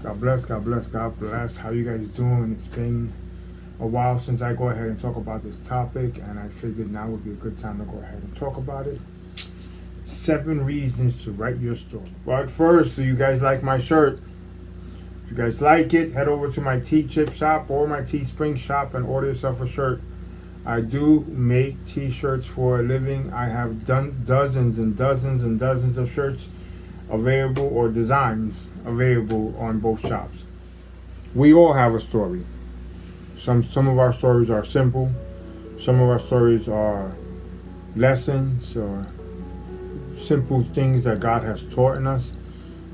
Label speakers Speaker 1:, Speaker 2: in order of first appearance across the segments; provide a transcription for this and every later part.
Speaker 1: God bless, God bless, God bless. How you guys doing? It's been a while since I go ahead and talk about this topic, and I figured now would be a good time to go ahead and talk about it. 7 reasons to write your story. But first, do you guys like my shirt? If you guys like it, head over to my TEECHIP shop or my TEESPRING shop and order yourself a shirt. I do make t-shirts for a living. I have done dozens and dozens and dozens of shirts available, or designs available, on both shops. We all have a story. Some of our stories are simple. Some of our stories are lessons or simple things that God has taught in us.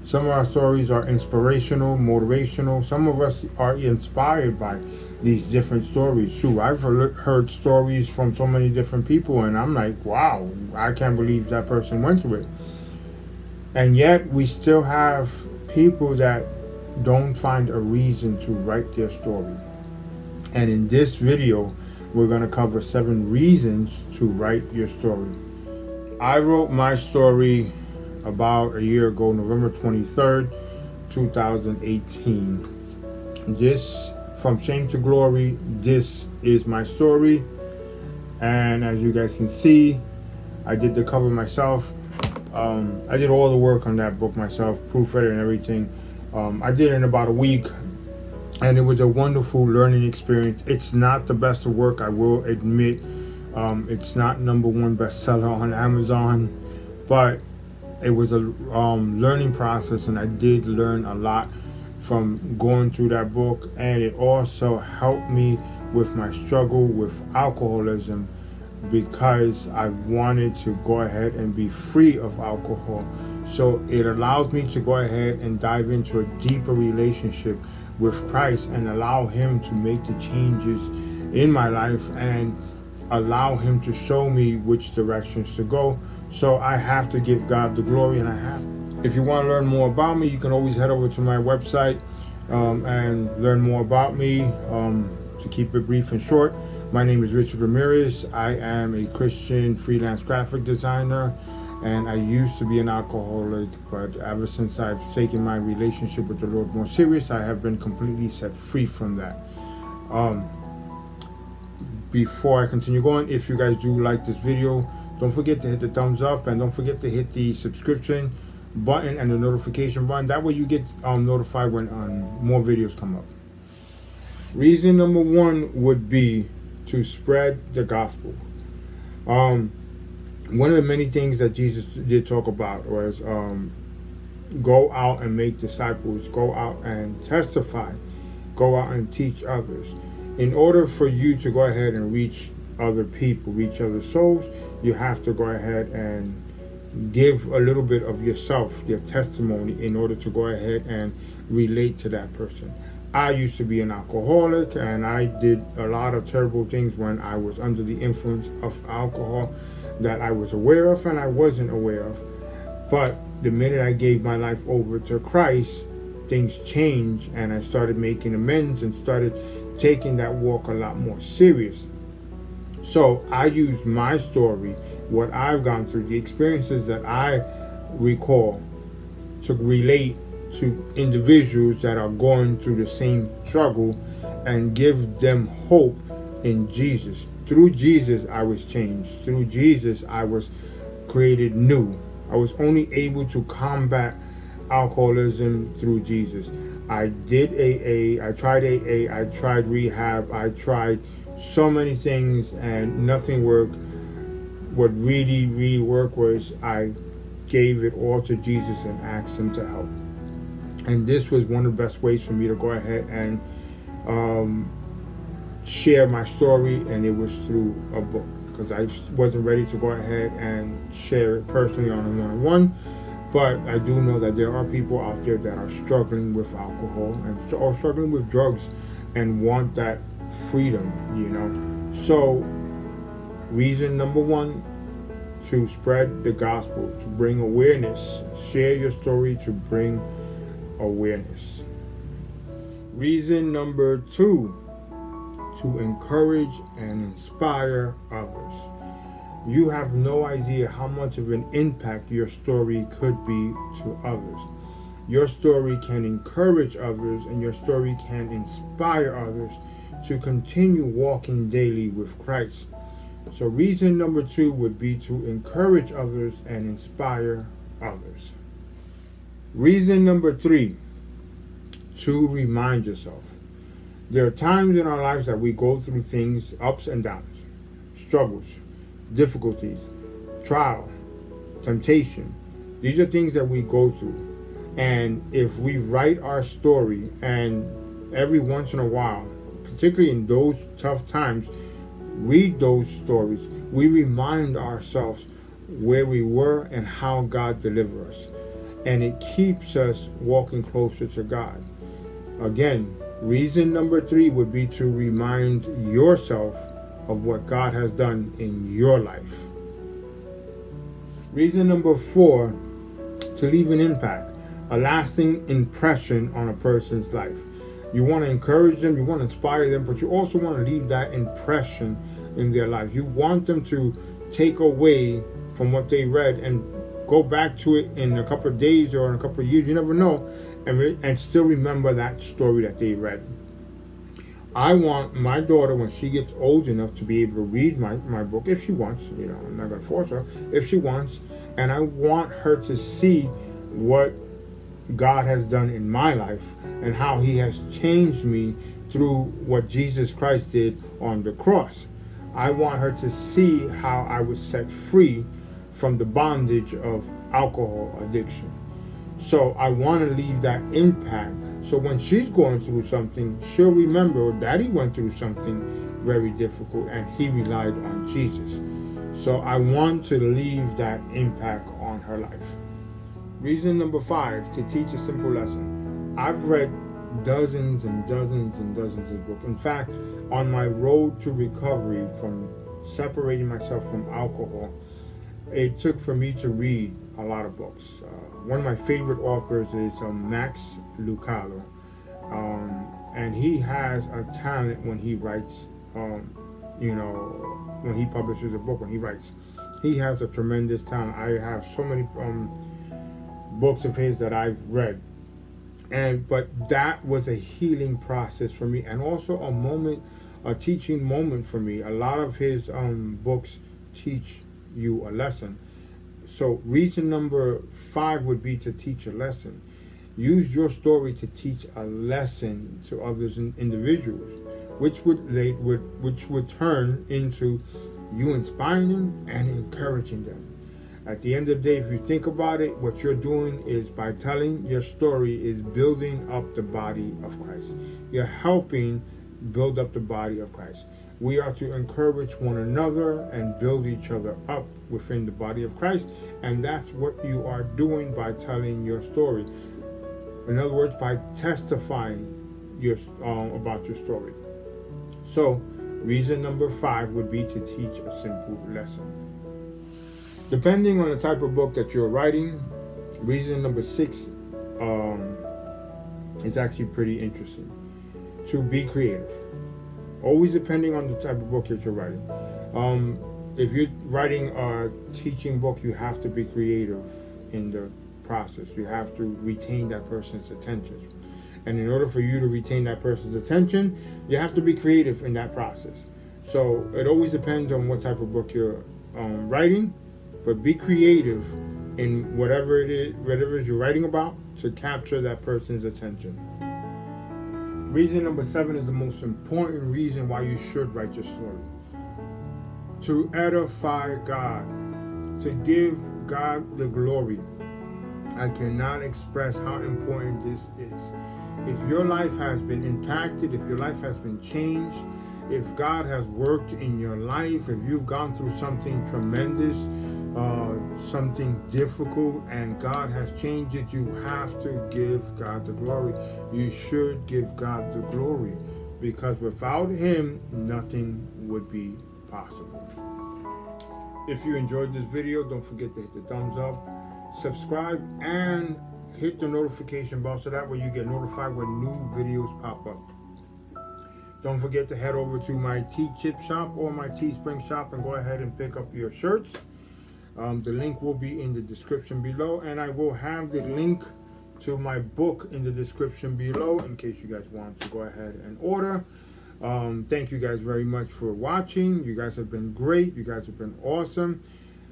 Speaker 1: Some of our stories are inspirational, motivational. Some of us are inspired by these different stories. True, I've heard stories from so many different people, and I'm like, wow, I can't believe that person went through it. And yet, we still have people that don't find a reason to write their story. And in this video, we're going to cover 7 reasons to write your story. I wrote my story about a year ago, November 23rd, 2018. This, from shame to glory, this is my story. And as you guys can see, I did the cover myself. I did all the work on that book myself, proofread it and everything. I did it in about a week, and it was a wonderful learning experience. It's not the best of work, I will admit. It's not #1 bestseller on Amazon, but it was a learning process, and I did learn a lot from going through that book. And it also helped me with my struggle with alcoholism, because I wanted to go ahead and be free of alcohol. So it allows me to go ahead and dive into a deeper relationship with Christ and allow Him to make the changes in my life and allow Him to show me which directions to go. So I have to give God the glory, and I have. If you want to learn more about me, you can always head over to my website and learn more about me. To keep it brief and short, my name is Richard Ramirez. I am a Christian freelance graphic designer, and I used to be an alcoholic, but ever since I've taken my relationship with the Lord more serious, I have been completely set free from that. Before I continue going, if you guys do like this video, don't forget to hit the thumbs up, and don't forget to hit the subscription button and the notification button. That way you get notified when more videos come up. Reason #1 would be to spread the gospel. One of the many things that Jesus did talk about was go out and make disciples, go out and testify, go out and teach others. In order for you to go ahead and reach other people, reach other souls, you have to go ahead and give a little bit of yourself, your testimony, in order to go ahead and relate to that person. I used to be an alcoholic, and I did a lot of terrible things when I was under the influence of alcohol that I was aware of and I wasn't aware of. But the minute I gave my life over to Christ, things changed, and I started making amends and started taking that walk a lot more serious. So I use my story, what I've gone through, the experiences that I recall, to relate to individuals that are going through the same struggle and give them hope in Jesus. Through Jesus, I was changed. Through Jesus, I was created new. I was only able to combat alcoholism through Jesus. I did AA, I tried AA, I tried rehab, I tried so many things, and nothing worked. What really worked was I gave it all to Jesus and asked Him to help. And this was one of the best ways for me to go ahead and share my story, and it was through a book, because I wasn't ready to go ahead and share it personally on a one-on-one. But I do know that there are people out there that are struggling with alcohol and or struggling with drugs and want that freedom, you know. So reason #1, to spread the gospel, to bring awareness. Share your story to bring awareness. Reason #2, to encourage and inspire others. You have no idea how much of an impact your story could be to others. your story can encourage others, and your story can inspire others to continue walking daily with Christ. So reason number 2 would be to encourage others and inspire others. Reason number 3, to remind yourself. There are times in our lives that we go through things, ups and downs, struggles, difficulties, trial, temptation. These are things that we go through. And if we write our story, and every once in a while, particularly in those tough times, read those stories, we remind ourselves where we were and how God delivered us. And it keeps us walking closer to God. Again, reason number 3 would be to remind yourself of what God has done in your life. Reason number 4, to leave an impact, a lasting impression on a person's life. You want to encourage them, you want to inspire them, but you also want to leave that impression in their lives. You want them to take away from what they read and go back to it in a couple of days or in a couple of years, you never know, and still remember that story that they read. I want my daughter, when she gets old enough, to be able to read my book if she wants. I'm not going to force her, if she wants. And I want her to see what God has done in my life and how He has changed me through what Jesus Christ did on the cross. I want her to see how I was set free from the bondage of alcohol addiction. So I want to leave that impact, so when she's going through something, she'll remember Daddy went through something very difficult and he relied on Jesus. So I want to leave that impact on her life. Reason number 5, to teach a simple lesson. I've read dozens and dozens and dozens of books. In fact, on my road to recovery from separating myself from alcohol, it took for me to read a lot of books. One of my favorite authors is Max Lucado, and he has a talent when he writes, when he publishes a book, when he writes. He has a tremendous talent. I have so many books of his that I've read. But that was a healing process for me, and also a teaching moment for me. A lot of his books teach you a lesson. So reason number 5 would be to teach a lesson. Use your story to teach a lesson to others and individuals, which would turn into you inspiring them and encouraging them. At the end of the day, if you think about it, what you're doing is, by telling your story, is building up the body of Christ. You're helping build up the body of Christ. We are to encourage one another and build each other up within the body of Christ, and that's what you are doing by telling your story. In other words, by testifying about your story. So, reason number 5 would be to teach a simple lesson. Depending on the type of book that you're writing, reason number 6 is actually pretty interesting. To be creative. Always depending on the type of book that you're writing. If you're writing a teaching book, you have to be creative in the process. You have to retain that person's attention. And in order for you to retain that person's attention, you have to be creative in that process. So it always depends on what type of book you're writing, but be creative in whatever it is you're writing about to capture that person's attention. Reason number 7 is the most important reason why you should write your story. To edify God, to give God the glory. I cannot express how important this is. If your life has been impacted, if your life has been changed, if God has worked in your life, if you've gone through something tremendous, something difficult, and God has changed it, you have to give God the glory. You should give God the glory, because without Him, nothing would be possible. If you enjoyed this video, don't forget to hit the thumbs up, subscribe, and hit the notification bell so that way you get notified when new videos pop up. Don't forget to head over to my TEECHIP shop or my Teespring shop and go ahead and pick up your shirts. The link will be in the description below, and I will have the link to my book in the description below in case you guys want to go ahead and order. Thank you guys very much for watching. You guys have been great. You guys have been awesome.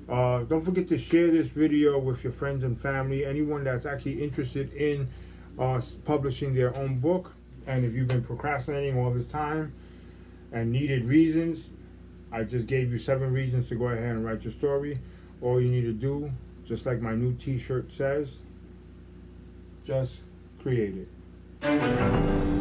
Speaker 1: Don't forget to share this video with your friends and family, anyone that's actually interested in publishing their own book. And if you've been procrastinating all this time and needed reasons, I just gave you 7 reasons to go ahead and write your story. All you need to do, just like my new t-shirt says, just create it.